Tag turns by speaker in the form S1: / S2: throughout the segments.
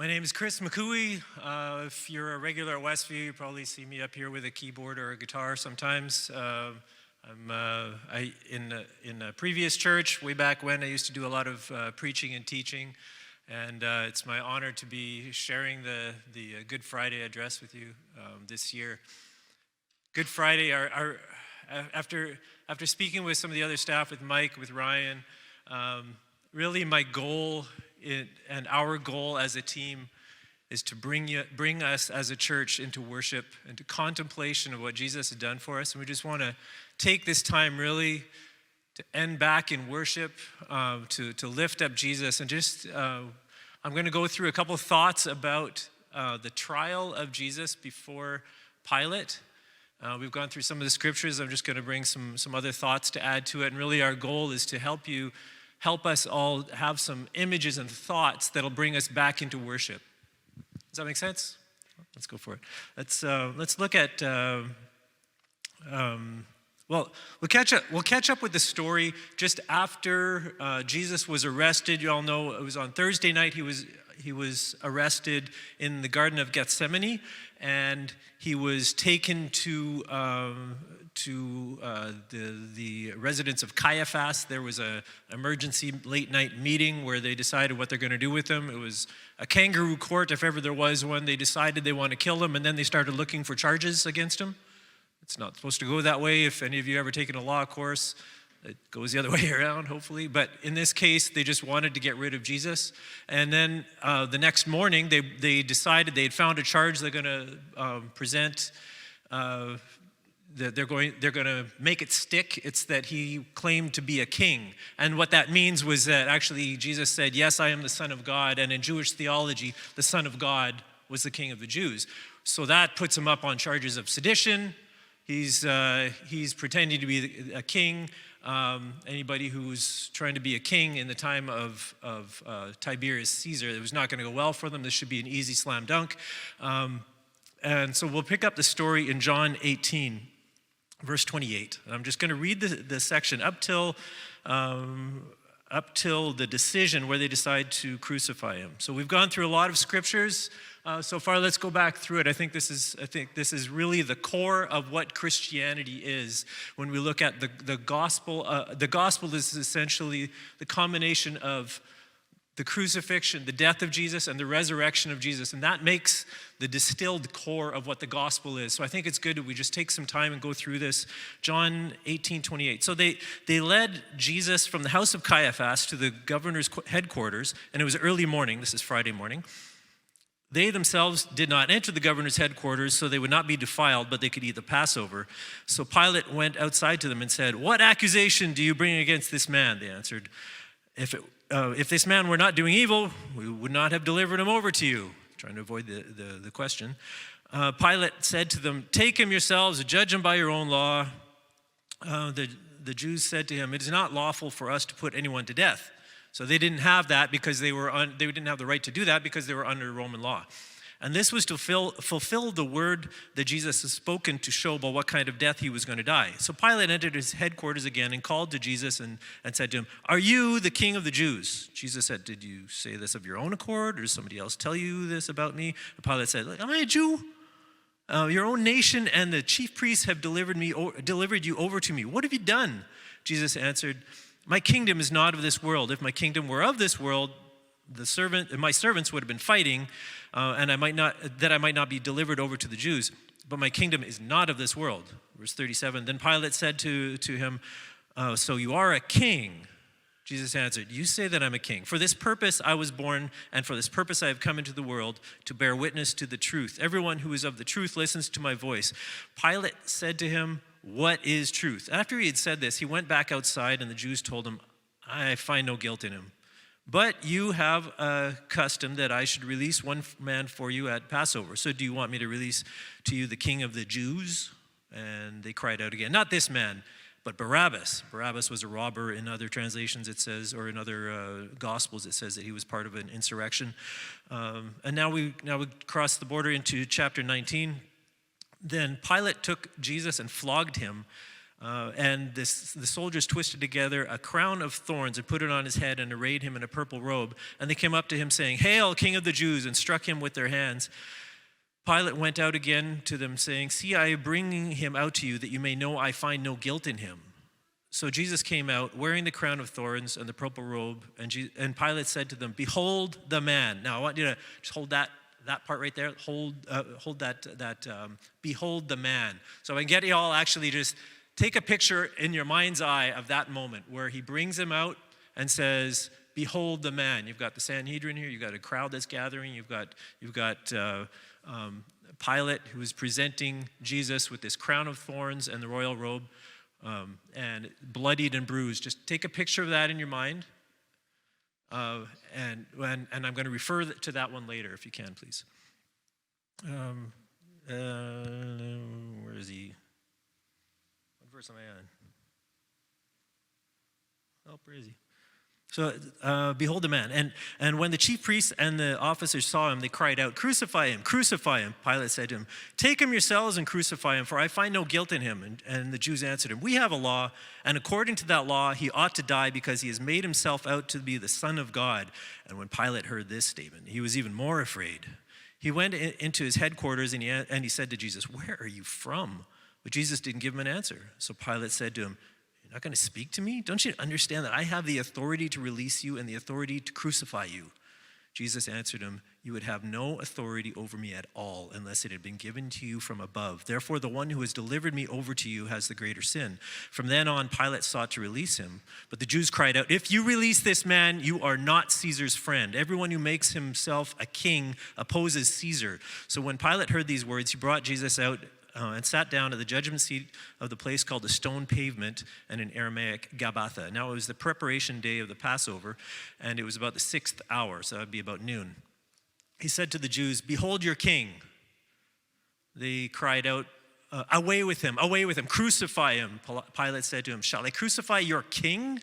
S1: My name is McCooeye. If you're a regular at Westview, you probably see me up here with a keyboard or a guitar sometimes. In a previous church, way back when, I used to do a lot of preaching and teaching, and it's my honor to be sharing the Good Friday address with you this year. Good Friday, after speaking with some of the other staff, with Mike, with Ryan, really my goal and our goal as a team is to bring us as a church into worship, into contemplation of what Jesus has done for us. And we just want to take this time really to end back in worship, to lift up Jesus. And just, I'm going to go through a couple of thoughts about the trial of Jesus before Pilate. We've gone through some of the scriptures. I'm just going to bring some other thoughts to add to it. And really our goal is to help us all have some images and thoughts that'll bring us back into worship. Does that make sense? Let's go for it. Let's look at. We'll catch up with the story just after Jesus was arrested. You all know it was on Thursday night. He was arrested in the Garden of Gethsemane, and he was taken to the residence of Caiaphas. There was an emergency late night meeting where they decided what they're going to do with him. It was a kangaroo court, if ever there was one. They decided they want to kill him, and then they started looking for charges against him. It's not supposed to go that way. If any of you ever taken a law course, it goes the other way around, hopefully. But in this case, they just wanted to get rid of Jesus. And then the next morning, they decided they had found a charge they're going to present. That they're going to make it stick. It's that he claimed to be a king. And what that means was that actually Jesus said, "Yes, I am the Son of God." And in Jewish theology, the Son of God was the King of the Jews. So that puts him up on charges of sedition. He's pretending to be a king. Anybody who's trying to be a king in the time of Tiberius Caesar, it was not going to go well for them. This should be an easy slam dunk. And so we'll pick up the story in John 18, verse 28. And I'm just going to read the section up till the decision where they decide to crucify him. So we've gone through a lot of scriptures so far. Let's go back through it. I think this is really the core of what Christianity is. When we look at the gospel is essentially the combination of the crucifixion, the death of Jesus, and the resurrection of Jesus. And that makes the distilled core of what the gospel is. So I think it's good that we just take some time and go through this. John 18:28. So they led Jesus from the house of Caiaphas to the governor's headquarters, and it was early morning. This is Friday morning. They themselves did not enter the governor's headquarters, so they would not be defiled, but they could eat the Passover. So Pilate went outside to them and said, "What accusation do you bring against this man?" They answered, If this man were not doing evil, we would not have delivered him over to you." Trying to avoid the question. Pilate said to them, "Take him yourselves, judge him by your own law." The Jews said to him, "It is not lawful for us to put anyone to death." So they didn't have that because they didn't have the right to do that because they were under Roman law. And this was to fulfill the word that Jesus has spoken to show about what kind of death he was going to die. So Pilate entered his headquarters again and called to Jesus and said to him, "Are you the king of the Jews?" Jesus said, "Did you say this of your own accord, or does somebody else tell you this about me?" And Pilate said, "Am I a Jew? Your own nation and the chief priests have delivered you over to me. What have you done?" Jesus answered, "My kingdom is not of this world. If my kingdom were of this world, my servants would have been fighting, and I might not be delivered over to the Jews. But my kingdom is not of this world." Verse 37. Then Pilate said to him, "So you are a king?" Jesus answered, "You say that I'm a king. For this purpose I was born, and for this purpose I have come into the world, to bear witness to the truth. Everyone who is of the truth listens to my voice." Pilate said to him, "What is truth?" After he had said this, he went back outside, and the Jews told him, "I find no guilt in him. But you have a custom that I should release one man for you at Passover. So do you want me to release to you the king of the Jews?" And they cried out again, "Not this man, but Barabbas." Barabbas was a robber. In other translations it says, or in other gospels it says that he was part of an insurrection. And now we cross the border into chapter 19. Then Pilate took Jesus and flogged him And the soldiers twisted together a crown of thorns and put it on his head and arrayed him in a purple robe. And they came up to him saying, "Hail, King of the Jews," and struck him with their hands. Pilate went out again to them saying, "See, I am bringing him out to you that you may know I find no guilt in him." So Jesus came out wearing the crown of thorns and the purple robe. And Pilate said to them, "Behold the man." Now I want you to just hold that part right there. Hold that. Behold the man. So I can get you all actually just take a picture in your mind's eye of that moment where he brings him out and says, "Behold the man." You've got the Sanhedrin here. You've got a crowd that's gathering. You've got Pilate, who is presenting Jesus with this crown of thorns and the royal robe, and bloodied and bruised. Just take a picture of that in your mind. And I'm going to refer to that one later, if you can, please. Where is he? What verse am I on? Oh, where is he? So, behold the man. And when the chief priests and the officers saw him, they cried out, "Crucify him, crucify him." Pilate said to him, "Take him yourselves and crucify him, for I find no guilt in him." And the Jews answered him, "We have a law, and according to that law, he ought to die because he has made himself out to be the Son of God." And when Pilate heard this statement, he was even more afraid. He went into his headquarters and he said to Jesus, "Where are you from?" But Jesus didn't give him an answer. So Pilate said to him, "You're not going to speak to me? Don't you understand that I have the authority to release you and the authority to crucify you?" Jesus answered him, "You would have no authority over me at all unless it had been given to you from above. Therefore, the one who has delivered me over to you has the greater sin." From then on, Pilate sought to release him. But the Jews cried out, "If you release this man, you are not Caesar's friend. Everyone who makes himself a king opposes Caesar." So when Pilate heard these words, he brought Jesus out and sat down at the judgment seat of the place called the Stone Pavement, and in Aramaic, Gabbatha. Now it was the preparation day of the Passover, and it was about the 6th hour, so that would be about noon. He said to the Jews, "Behold your king." They cried out, away with him, crucify him." Pilate said to him, "Shall I crucify your king?"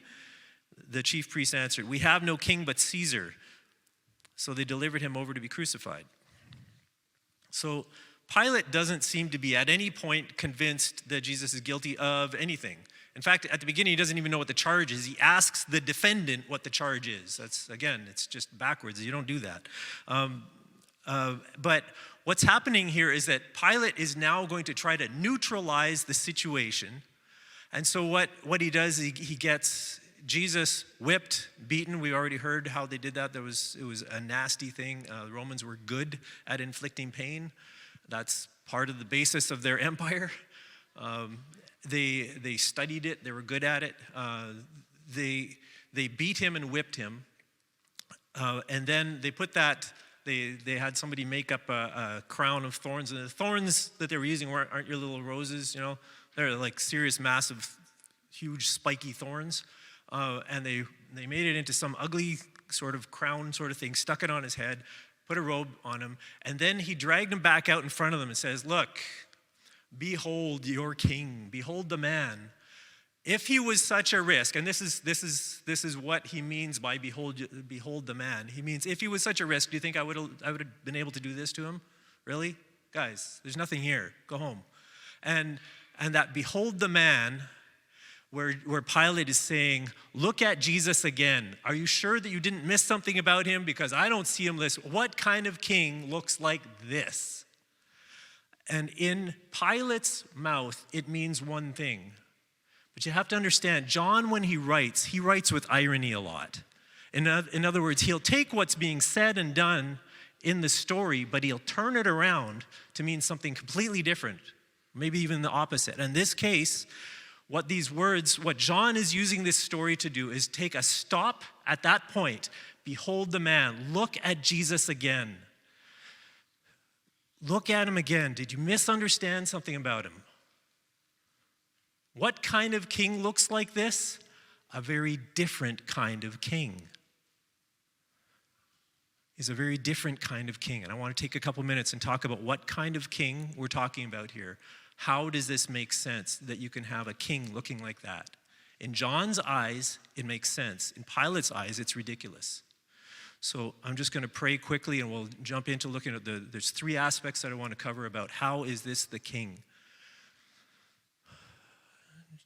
S1: The chief priests answered, "We have no king but Caesar." So they delivered him over to be crucified. So Pilate doesn't seem to be at any point convinced that Jesus is guilty of anything. In fact, at the beginning, he doesn't even know what the charge is. He asks the defendant what the charge is. It's just backwards. You don't do that. But what's happening here is that Pilate is now going to try to neutralize the situation. And so what he does, he gets Jesus whipped, beaten. We already heard how they did that. It was a nasty thing. The Romans were good at inflicting pain. That's part of the basis of their empire. They studied it. They were good at it. They beat him and whipped him. And then they put that, they had somebody make up a crown of thorns. And the thorns that they were using aren't your little roses, you know. They're like serious, massive, huge, spiky thorns. And they made it into some ugly sort of crown sort of thing, stuck it on his head, put a robe on him, and then he dragged him back out in front of them and says, "Look, behold your king, behold the man. If he was such a risk," and this is what he means by behold the man. He means, if he was such a risk, do you think I would have been able to do this to him? Really? Guys, there's nothing here. Go home. And that behold the man, where Pilate is saying, "Look at Jesus again. Are you sure that you didn't miss something about him? Because I don't see him this. What kind of king looks like this?" And in Pilate's mouth, it means one thing. But you have to understand, John, when he writes with irony a lot. In other words, he'll take what's being said and done in the story, but he'll turn it around to mean something completely different, maybe even the opposite. In this case, what John is using this story to do is take a stop at that point. Behold the man. Look at Jesus again. Look at him again. Did you misunderstand something about him? What kind of king looks like this? A very different kind of king. He's a very different kind of king. And I want to take a couple minutes and talk about what kind of king we're talking about here. How does this make sense that you can have a king looking like that? In John's eyes, it makes sense. In Pilate's eyes, it's ridiculous. So I'm just going to pray quickly and we'll jump into looking at there's 3 aspects that I want to cover about how is this the king.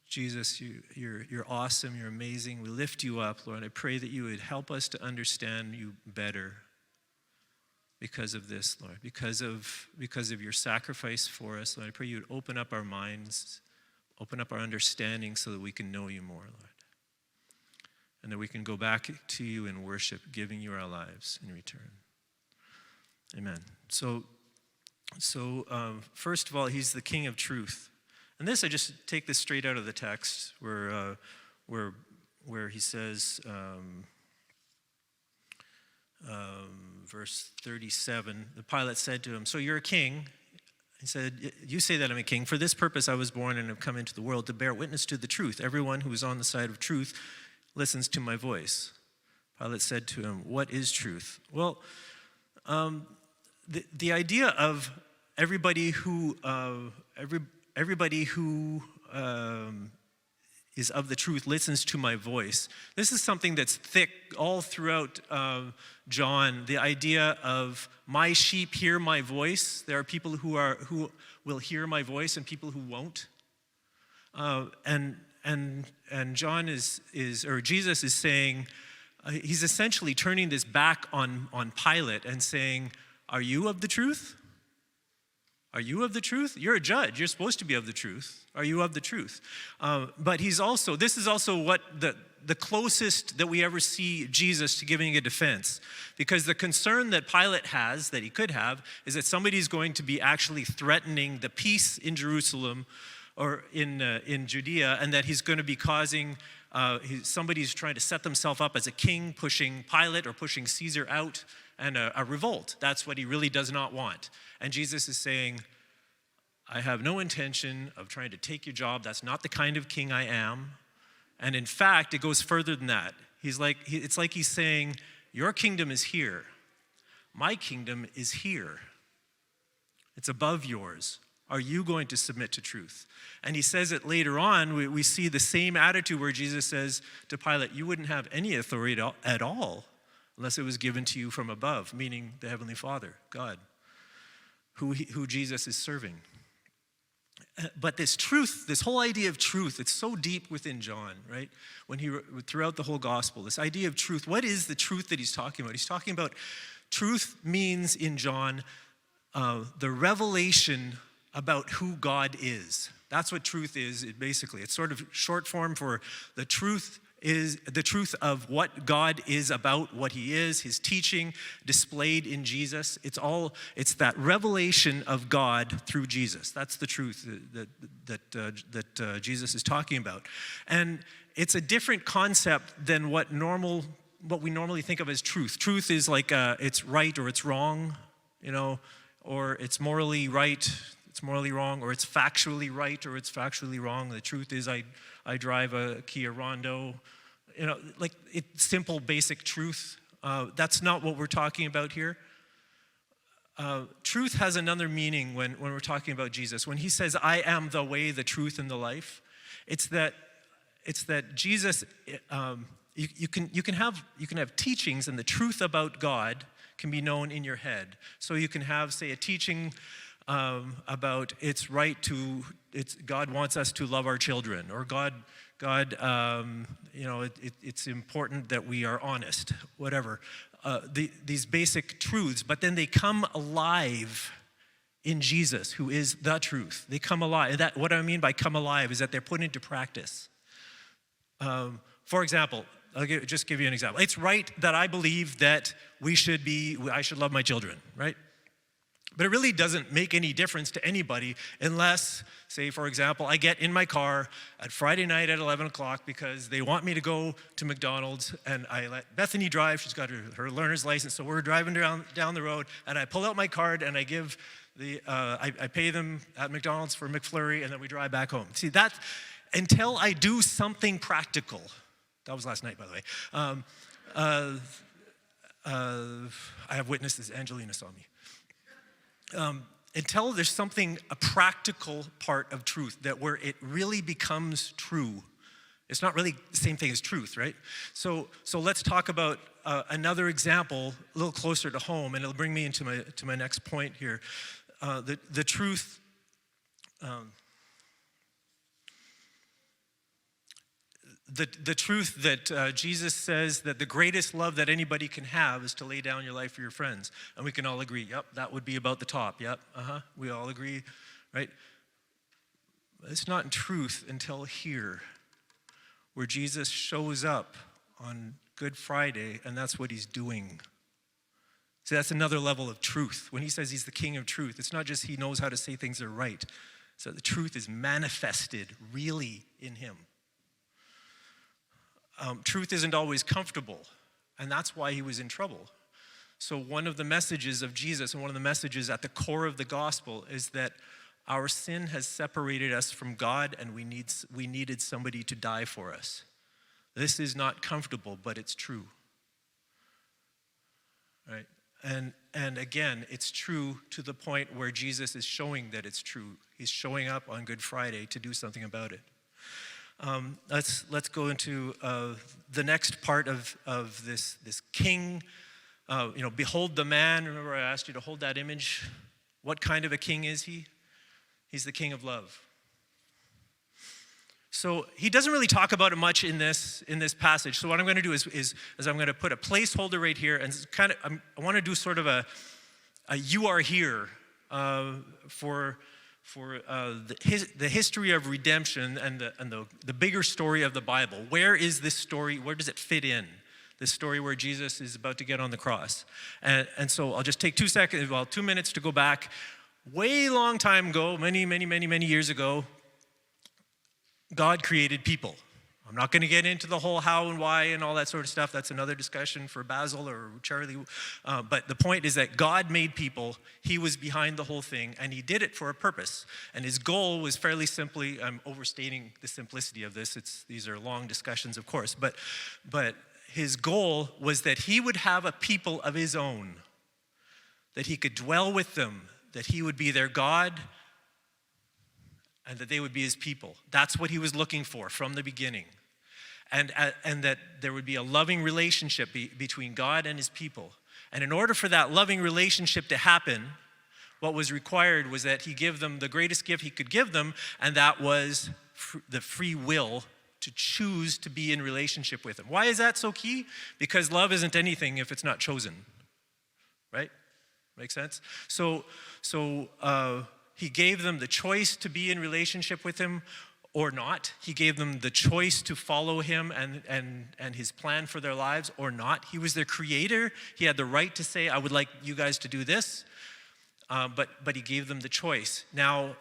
S1: Jesus, you're awesome, you're amazing. We lift you up, Lord. I pray that you would help us to understand you better because of this, Lord, because of your sacrifice for us, Lord. I pray you would open up our minds, open up our understanding so that we can know you more, Lord, and that we can go back to you in worship, giving you our lives in return. Amen. So first of all, he's the King of truth. And this, I just take this straight out of the text where he says, verse 37, the Pilate said to him, "So you're a king?" He said, "You say that I'm a king. For this purpose I was born and have come into the world, to bear witness to the truth. Everyone who is on the side of truth listens to my voice." Pilate said to him, "What is truth?" Well, the idea of everybody who is of the truth listens to my voice. This is something that's thick all throughout John. The idea of my sheep hear my voice. There are people who will hear my voice and people who won't. And John or Jesus is saying, he's essentially turning this back on Pilate and saying, "Are you of the truth? Are you of the truth? You're a judge. You're supposed to be of the truth. Are you of the truth?" But this is also what the closest that we ever see Jesus to giving a defense. Because the concern that Pilate has, that he could have, is that somebody's going to be actually threatening the peace in Jerusalem or in Judea, and that he's going to be causing, somebody's trying to set themselves up as a king, pushing Pilate or pushing Caesar out, and a revolt. That's what he really does not want. And Jesus is saying, I have no intention of trying to take your job. That's not the kind of king I am. And in fact, it goes further than that. It's like he's saying, your kingdom is here. My kingdom is here. It's above yours. Are you going to submit to truth? And he says it later on. We see the same attitude where Jesus says to Pilate, you wouldn't have any authority at all unless it was given to you from above, meaning the Heavenly Father, God, who Jesus is serving. But this truth, this whole idea of truth, it's so deep within John, right? Throughout the whole gospel, this idea of truth, what is the truth that he's talking about? He's talking about truth means in John the revelation about who God is. That's what truth is, basically. It's sort of short form for the truth is the truth of what God is about, what he is, his teaching displayed in Jesus. It's that revelation of God through Jesus. That's the truth that Jesus is talking about. And it's a different concept than what we normally think of as truth. Truth is like it's right or it's wrong, or it's morally right, it's morally wrong, or it's factually right or it's factually wrong. The truth is I drive a Kia Rondo, like it's simple, basic truth. That's not what we're talking about here. Truth has another meaning when we're talking about Jesus. When he says, I am the way, the truth, and the life, it's that Jesus, you can have teachings, and the truth about God can be known in your head. So you can have, say, a teaching about God wants us to love our children, or God, it's important that we are honest, whatever. These basic truths, but then they come alive in Jesus, who is the truth. They come alive. What I mean by come alive is that they're put into practice. For example, just give you an example. It's right that I believe that I should love my children, right? But it really doesn't make any difference to anybody unless, say, for example, I get in my car at Friday night at 11 o'clock because they want me to go to McDonald's, and I let Bethany drive. She's got her learner's license, so we're driving down the road, and I pull out my card, and I give I pay them at McDonald's for McFlurry, and then we drive back home. See, that, until I do something practical, that was last night, by the way, I have witnesses. Angelina saw me. Until there's a practical part of truth where it really becomes true. It's not really the same thing as truth, right? So let's talk about another example a little closer to home, and it'll bring me into my next point here. The truth. the truth that Jesus says that the greatest love that anybody can have is to lay down your life for your friends. And we can all agree, yep, that would be about the top. Yep, we all agree, right? It's not in truth until here, where Jesus shows up on Good Friday, and that's what he's doing. See, that's another level of truth. When he says he's the king of truth, it's not just he knows how to say things are right. So the truth is manifested really in him. Truth isn't always comfortable, and that's why he was in trouble. So one of the messages of Jesus, and one of the messages at the core of the gospel, is that our sin has separated us from God, and we needed somebody to die for us. This is not comfortable, but it's true. Right? And again, it's true to the point where Jesus is showing that it's true. He's showing up on Good Friday to do something about it. Let's go into the next part of this king. Behold the man. Remember I asked you to hold that image. What kind of a king is he? He's the king of love. So he doesn't really talk about it much in this passage. So what I'm going to do is I'm going to put a placeholder right here, and I want to do sort of a you are here for the history of redemption and the bigger story of the Bible. Where is this story? Where does it fit in? This story where Jesus is about to get on the cross. And so I'll just take 2 minutes to go back. Way long time ago, many years ago, God created people. I'm not going to get into the whole how and why and all that sort of stuff. That's another discussion for Basil or Charlie. But the point is that God made people. He was behind the whole thing, and he did it for a purpose. And his goal was fairly simply, I'm overstating the simplicity of this. These are long discussions, of course. But his goal was that he would have a people of his own, that he could dwell with them, that he would be their God, and that they would be his people. That's what he was looking for from the beginning. And that there would be a loving relationship between God and his people. And in order for that loving relationship to happen, what was required was that he give them the greatest gift he could give them, and that was the free will to choose to be in relationship with him. Why is that so key? Because love isn't anything if it's not chosen, right? Make sense? So he gave them the choice to be in relationship with him or not. He gave them the choice to follow him and his plan for their lives or not. He was their creator. He had the right to say, I would like you guys to do this. But he gave them the choice. Now,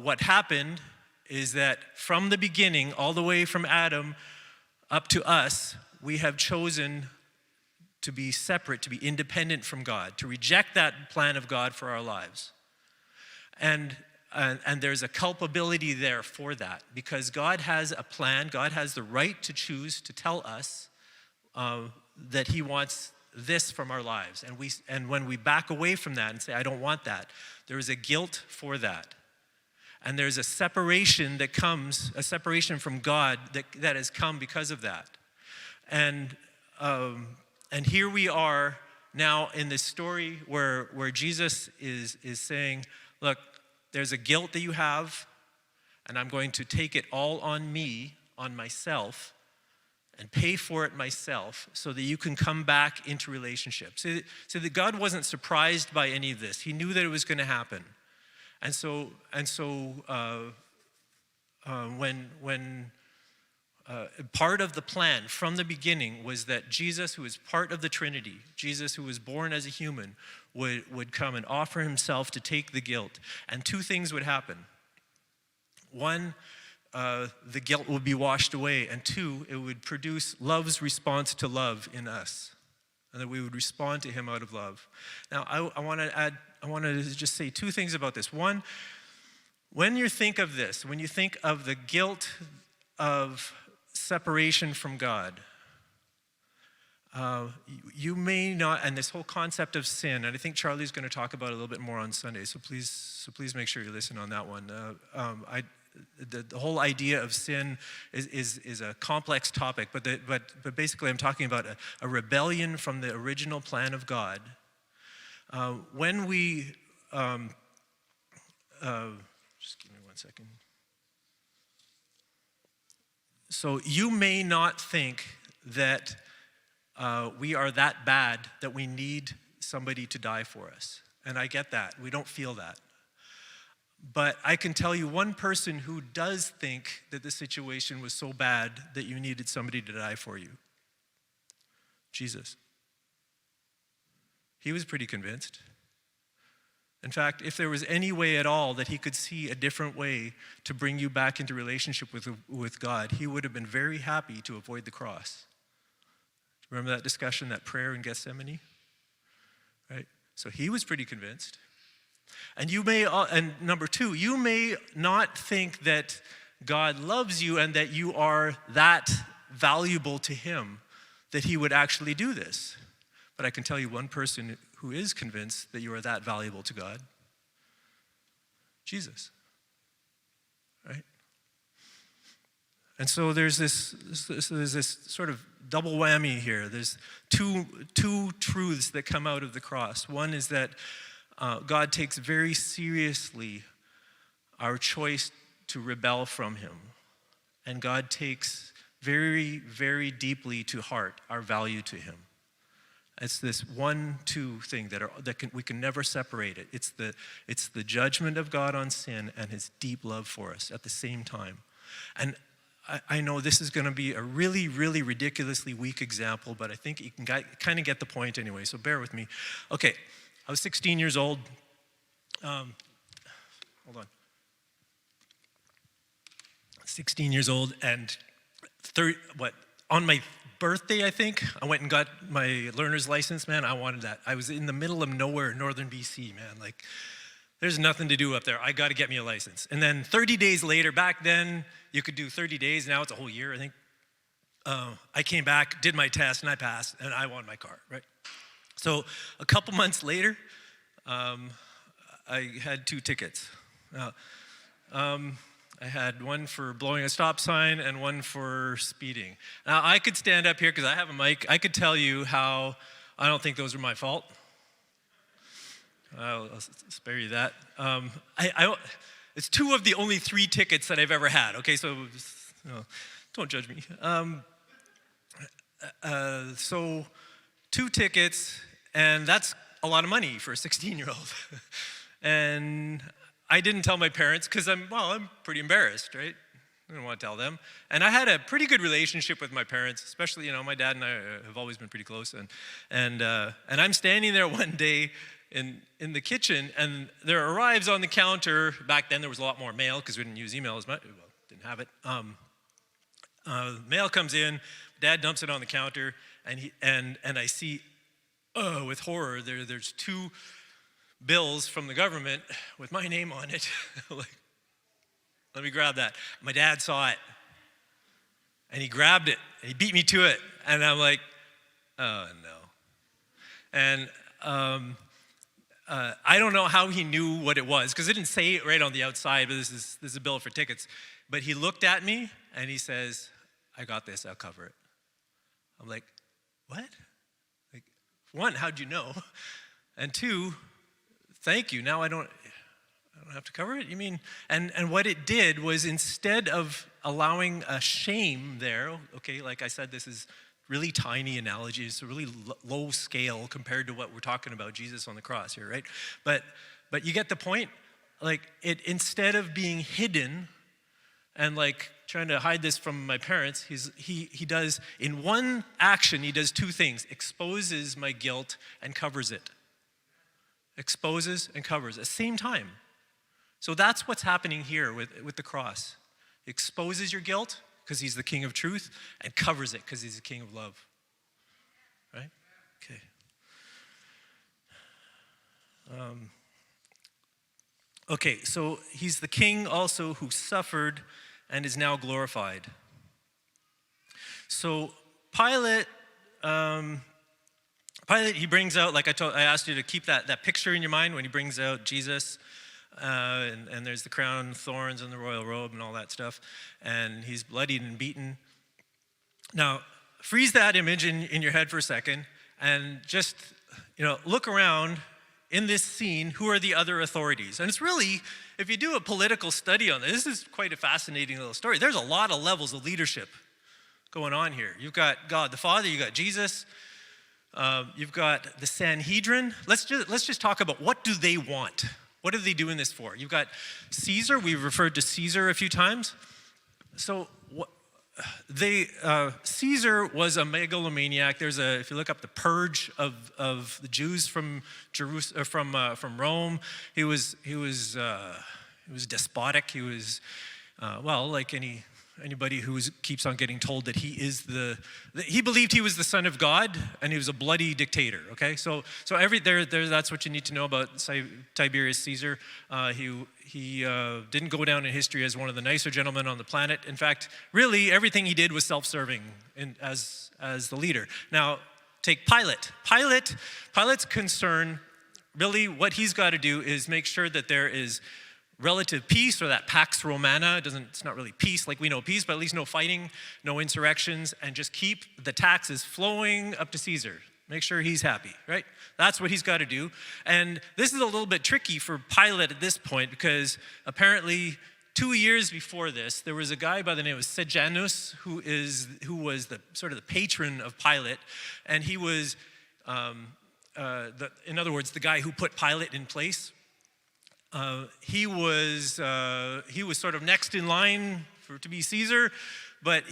S1: what happened is that from the beginning, all the way from Adam up to us, we have chosen to be separate, to be independent from God, to reject that plan of God for our lives. And there's a culpability there for that, because God has a plan. God has the right to choose to tell us that he wants this from our lives. And when we back away from that and say, I don't want that, there is a guilt for that. And there's a separation that comes, a separation from God that has come because of that. And here we are now in this story where Jesus is saying, look, there's a guilt that you have, and I'm going to take it all on me, on myself, and pay for it myself so that you can come back into relationship. So that God wasn't surprised by any of this. He knew that it was going to happen. And so when part of the plan from the beginning was that Jesus, who is part of the Trinity, Jesus who was born as a human, would come and offer himself to take the guilt. And two things would happen. One, the guilt would be washed away. And two, it would produce love's response to love in us. And that we would respond to him out of love. Now, I want to just say two things about this. One, when you think of this, when you think of the guilt of separation from God, you may not, and this whole concept of sin, and I think Charlie's going to talk about it a little bit more on Sunday, so please make sure you listen on that one. The whole idea of sin is a complex topic, but basically I'm talking about a rebellion from the original plan of God. When we, just give me 1 second. So you may not think that we are that bad that we need somebody to die for us. And I get that. We don't feel that. But I can tell you one person who does think that the situation was so bad that you needed somebody to die for you. Jesus. He was pretty convinced. In fact, if there was any way at all that he could see a different way to bring you back into relationship with God, he would have been very happy to avoid the cross. Remember that discussion, that prayer in Gethsemane? Right? So he was pretty convinced. And and number two, you may not think that God loves you and that you are that valuable to him that he would actually do this. But I can tell you one person who is convinced that you are that valuable to God. Jesus. Right? And so there's this sort of double whammy here. There's two truths that come out of the cross. One is that God takes very seriously our choice to rebel from him. And God takes very, very deeply to heart our value to him. It's this 1-2 thing we can never separate it. It's the judgment of God on sin and his deep love for us at the same time. And I know this is going to be a really, really ridiculously weak example, but I think you can kind of get the point anyway, so bear with me. Okay, I was 16 years old. Hold on. 16 years old, and on my birthday, I think, I went and got my learner's license, man. I wanted that. I was in the middle of nowhere, northern BC, man. Like, there's nothing to do up there. I got to get me a license. And then 30 days later, back then, you could do 30 days. Now it's a whole year, I think. I came back, did my test, and I passed, and I won my car, right? So a couple months later, I had 2 tickets. I had one for blowing a stop sign and one for speeding. Now, I could stand up here because I have a mic. I could tell you how I don't think those are my fault. I'll spare you that. It's 2 of the only 3 tickets that I've ever had. Okay, so don't judge me. So 2 tickets, and that's a lot of money for a 16-year-old. And I didn't tell my parents because I'm pretty embarrassed, right? I didn't want to tell them. And I had a pretty good relationship with my parents, especially, my dad and I have always been pretty close. And I'm standing there one day in the kitchen, and there arrives on the counter, back then there was a lot more mail because we didn't use email as much, didn't have it. Mail comes in, Dad dumps it on the counter, and I see, with horror, there's 2 bills from the government with my name on it. Like, let me grab that. My dad saw it, and he grabbed it, and he beat me to it, and I'm like, oh no. And I don't know how he knew what it was, because it didn't say it right on the outside, but this is a bill for tickets. But he looked at me, and he says, I got this, I'll cover it. I'm like, what? Like, 1, how'd you know? And 2, thank you. Now I don't have to cover it? You mean? And what it did was, instead of allowing a shame there, okay, like I said, this is really tiny analogy. It's a really low scale compared to what we're talking about, Jesus on the cross here, right? But you get the point? Like, it, instead of being hidden and like trying to hide this from my parents, he does, in one action, he does 2 things: exposes my guilt and covers it. Exposes and covers at the same time. So that's what's happening here with the cross. He exposes your guilt because he's the King of truth, and covers it because he's the King of love. Right? Okay. Okay, so he's the king also who suffered and is now glorified. So Pilate, he brings out, like I asked you to keep that picture in your mind when he brings out Jesus, and there's the crown of thorns and the royal robe and all that stuff, and he's bloodied and beaten. Now, freeze that image in your head for a second, and just, look around in this scene, who are the other authorities? And it's really, if you do a political study on this is quite a fascinating little story. There's a lot of levels of leadership going on here. You've got God the Father, you've got Jesus, you've got the Sanhedrin. Let's just talk about, what do they want? What are they doing this for? You've got Caesar. We've referred to Caesar a few times. So Caesar was a megalomaniac. If you look up the purge of the Jews from Rome, he was despotic. He was like anybody who keeps on getting told that he believed he was the son of God, and he was a bloody dictator. Okay, so that's what you need to know about Tiberius Caesar. He didn't go down in history as one of the nicer gentlemen on the planet. In fact, really everything he did was self-serving as the leader. Now, take Pilate. Pilate's concern, really, what he's got to do is make sure that there is relative peace, or that Pax Romana. It's not really peace like we know peace, but at least no fighting, no insurrections, and just keep the taxes flowing up to Caesar. Make sure he's happy, right? That's what he's got to do. And this is a little bit tricky for Pilate at this point, because apparently 2 years before this, there was a guy by the name of Sejanus who was the sort of the patron of Pilate, and he was, in other words, the guy who put Pilate in place. He was sort of next in line to be Caesar, but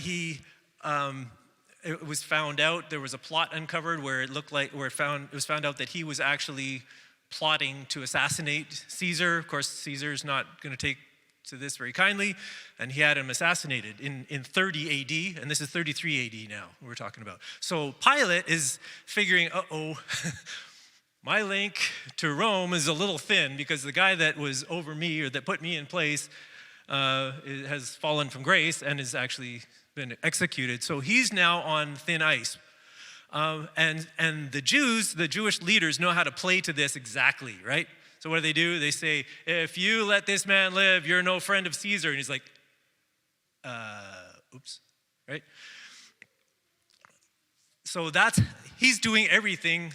S1: it was found out, there was a plot uncovered where it was found out that he was actually plotting to assassinate Caesar. Of course, Caesar's not going to take to this very kindly, and he had him assassinated in 30 AD, and this is 33 AD now we're talking about. So Pilate is figuring, my link to Rome is a little thin, because the guy that was over me, or that put me in place, has fallen from grace and has actually been executed. So he's now on thin ice. And the Jewish leaders know how to play to this exactly, right? So what do? They say, if you let this man live, you're no friend of Caesar. And he's like, oops, right? So he's doing everything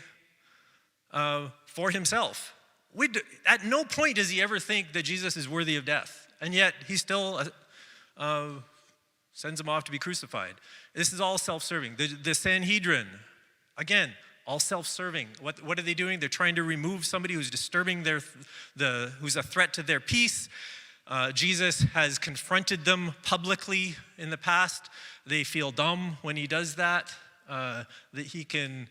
S1: for himself. At no point does he ever think that Jesus is worthy of death. And yet he still sends him off to be crucified. This is all self-serving. The Sanhedrin, again, all self-serving. What are they doing? They're trying to remove somebody who's disturbing who's a threat to their peace. Jesus has confronted them publicly in the past. They feel dumb when he does that. That he can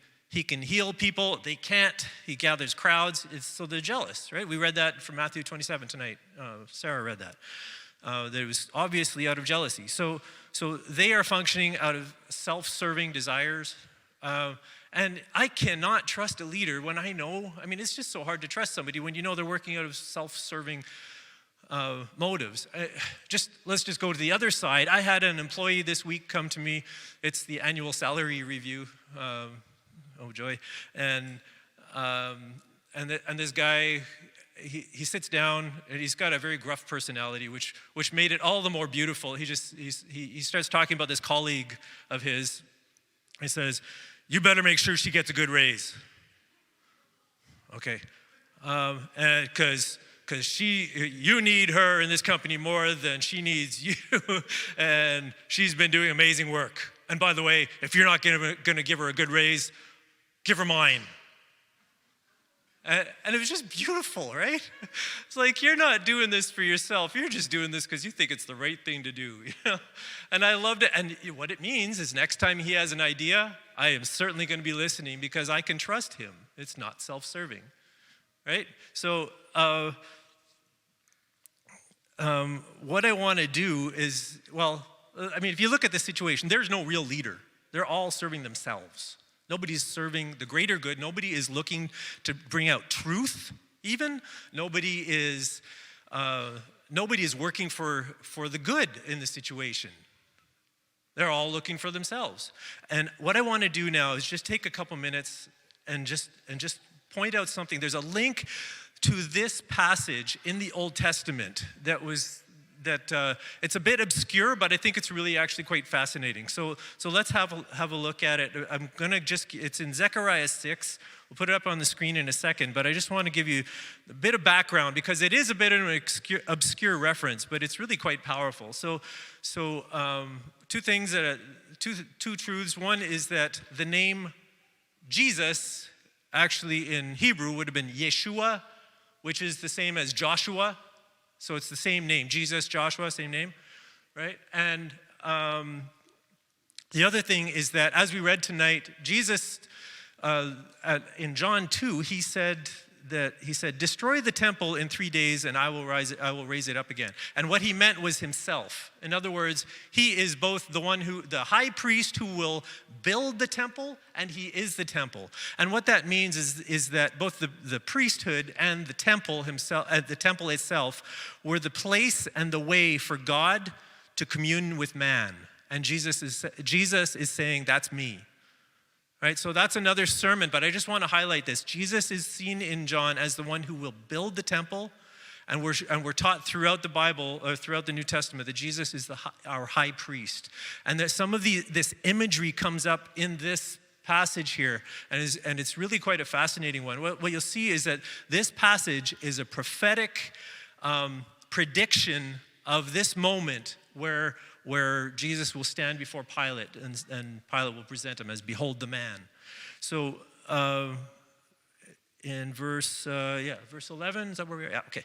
S1: heal people. They can't. He gathers crowds. So they're jealous, right? We read that from Matthew 27 tonight. Sarah read that. That it was obviously out of jealousy. So they are functioning out of self-serving desires. And I cannot trust a leader when it's just so hard to trust somebody when you know they're working out of self-serving motives. Let's just go to the other side. I had an employee this week come to me. It's the annual salary review. Oh joy! And this guy, he sits down, and he's got a very gruff personality, which made it all the more beautiful. He starts talking about this colleague of his. He says, "You better make sure she gets a good raise." Okay, and because you need her in this company more than she needs you, and she's been doing amazing work. And by the way, if you're not going to give her a good raise, give her mine. And it was just beautiful, right? It's like, you're not doing this for yourself. You're just doing this because you think it's the right thing to do. And I loved it. And what it means is next time he has an idea, I am certainly going to be listening, because I can trust him. It's not self-serving, right? So what I want to do is, if you look at the situation, there's no real leader. They're all serving themselves. Nobody's serving the greater good. Nobody is looking to bring out truth, even. Nobody is working for the good in the situation. They're all looking for themselves. And what I want to do now is just take a couple minutes and just point out something. There's a link to this passage in the Old Testament that was that it's a bit obscure, but I think it's really actually quite fascinating. So let's have a look at it. I'm gonna it's in Zechariah 6. We'll put it up on the screen in a second, but I just want to give you a bit of background because it is a bit of an obscure reference, but it's really quite powerful. So two things two truths. One is that the name Jesus actually in Hebrew would have been Yeshua, which is the same as Joshua. So it's the same name, Jesus, Joshua, same name, right? And the other thing is that as we read tonight, Jesus, in John 2, he said, destroy the temple in 3 days and I will raise it up again. And what he meant was himself. In other words, he is both the high priest who will build the temple, and he is the temple. And what that means is that both the priesthood and the temple itself were the place and the way for God to commune with man. And Jesus is saying, that's me. Right, so that's another sermon, but I just want to highlight this. Jesus is seen in John as the one who will build the temple, and we're taught throughout the Bible, or throughout the New Testament, that Jesus is our high priest. And that some of this imagery comes up in this passage here, and it's really quite a fascinating one. What you'll see is that this passage is a prophetic prediction of this moment where Jesus will stand before Pilate, and Pilate will present him as, behold the man. So in verse 11, is that where we are? Yeah, okay.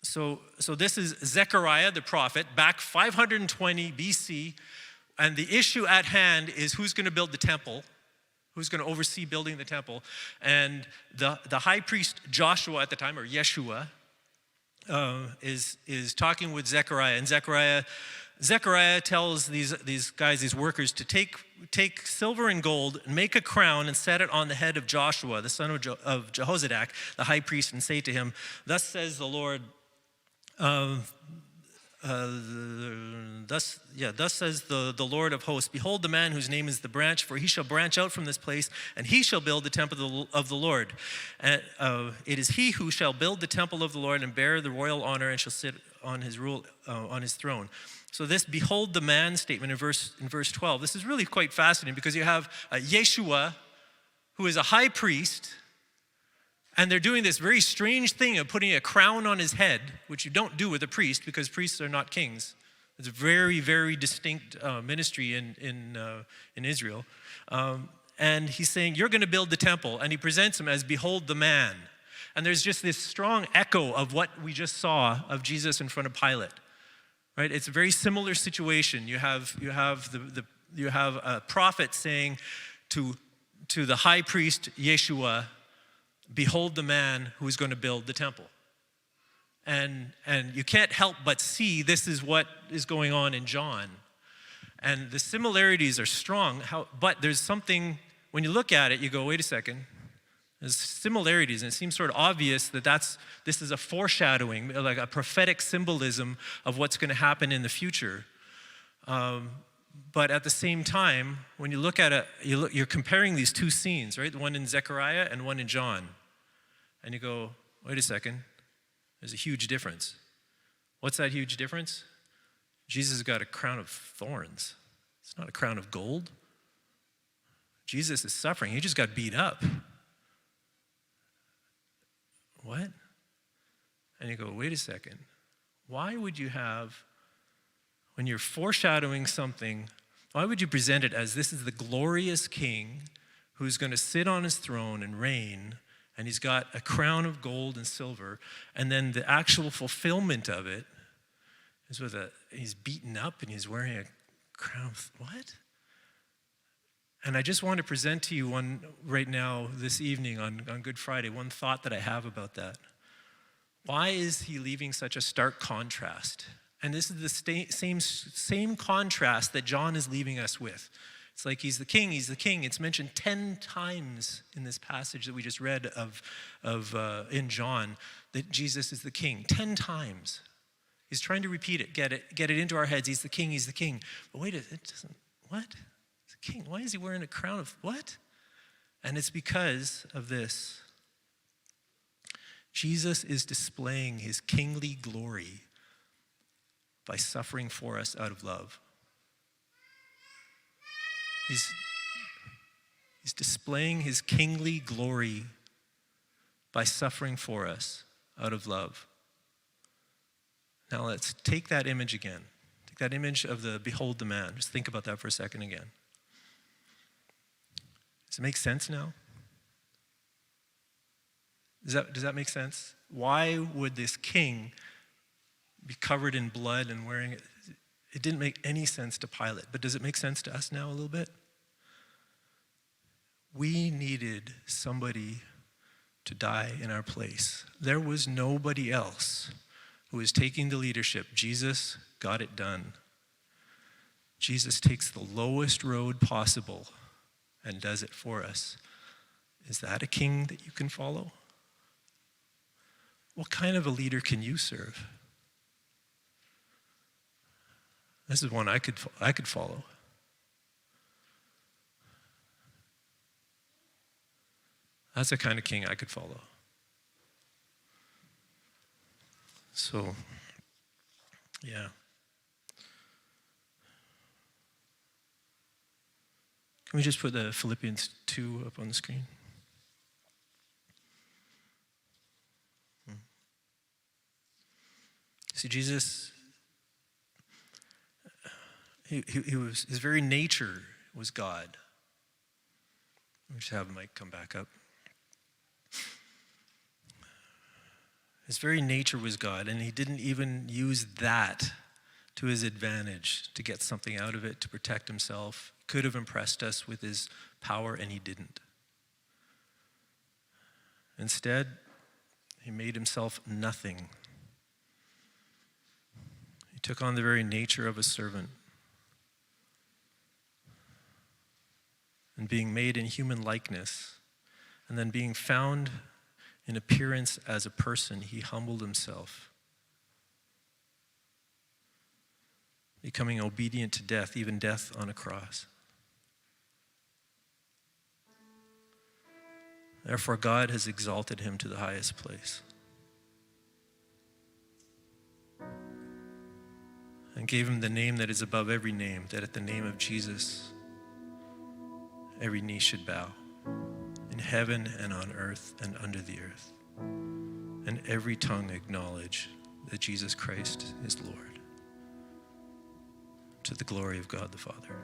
S1: So this is Zechariah the prophet, back 520 BC, and the issue at hand is who's going to build the temple, who's going to oversee building the temple. And the high priest Joshua at the time, or Yeshua, is talking with Zechariah, and Zechariah tells these guys, these workers, to take silver and gold and make a crown and set it on the head of Joshua, the son of Jehozadak, the high priest, and say to him, thus says the Lord, thus says the Lord of hosts, behold the man whose name is the branch, for he shall branch out from this place, and he shall build the temple of the Lord. And it is he who shall build the temple of the Lord and bear the royal honor, and shall sit on his throne. So this behold the man statement in verse 12, this is really quite fascinating because you have Yeshua, who is a high priest, and they're doing this very strange thing of putting a crown on his head, which you don't do with a priest because priests are not kings. It's a very, very distinct ministry in Israel. And he's saying, you're going to build the temple. And he presents him as, behold the man. And there's just this strong echo of what we just saw of Jesus in front of Pilate. Right? It's a very similar situation. You have a prophet saying to the high priest Yeshua, behold the man who is going to build the temple. And you can't help but see this is what is going on in John. And the similarities are strong, but there's something, when you look at it, you go, wait a second. There's similarities, and it seems sort of obvious that this is a foreshadowing, like a prophetic symbolism of what's going to happen in the future. But at the same time, when you look at it, you're comparing these two scenes, right? The one in Zechariah and one in John. And you go, wait a second, there's a huge difference. What's that huge difference? Jesus has got a crown of thorns. It's not a crown of gold. Jesus is suffering. He just got beat up. What? And you go, wait a second. Why would you have, when you're foreshadowing something, why would you present it as this is the glorious king who's going to sit on his throne and reign, and he's got a crown of gold and silver, and then the actual fulfillment of it is he's beaten up and he's wearing a crown of, what? And I just want to present to you one right now, this evening on Good Friday, one thought that I have about that. Why is he leaving such a stark contrast? And this is the same contrast that John is leaving us with. It's like he's the king, he's the king. It's mentioned 10 times in this passage that we just read in John, that Jesus is the king, 10 times. He's trying to repeat it, get it into our heads. He's the king, he's the king. But wait, it doesn't, what? King, why is he wearing a crown of what? And it's because of this. Jesus is displaying his kingly glory by suffering for us out of love. He's displaying his kingly glory by suffering for us out of love. Now let's take that image again. Take that image of the behold the man. Just think about that for a second again. Does it make sense now? Does that make sense? Why would this king be covered in blood and wearing it? It didn't make any sense to Pilate, but does it make sense to us now a little bit? We needed somebody to die in our place. There was nobody else who was taking the leadership. Jesus got it done. Jesus takes the lowest road possible and does it for us. Is that a king that you can follow? What kind of a leader can you serve? This is one I could follow. That's the kind of king I could follow. So, yeah. Can we just put the Philippians 2 up on the screen? See, Jesus, his very nature was God. We should have Mike come back up. His very nature was God, and he didn't even use that to his advantage to get something out of it, to protect himself. He could have impressed us with his power, and he didn't. Instead, he made himself nothing. He took on the very nature of a servant. And being made in human likeness, and then being found in appearance as a person, he humbled himself, becoming obedient to death, even death on a cross. Therefore, God has exalted him to the highest place and gave him the name that is above every name, that at the name of Jesus, every knee should bow, in heaven and on earth and under the earth, and every tongue acknowledge that Jesus Christ is Lord, to the glory of God the Father.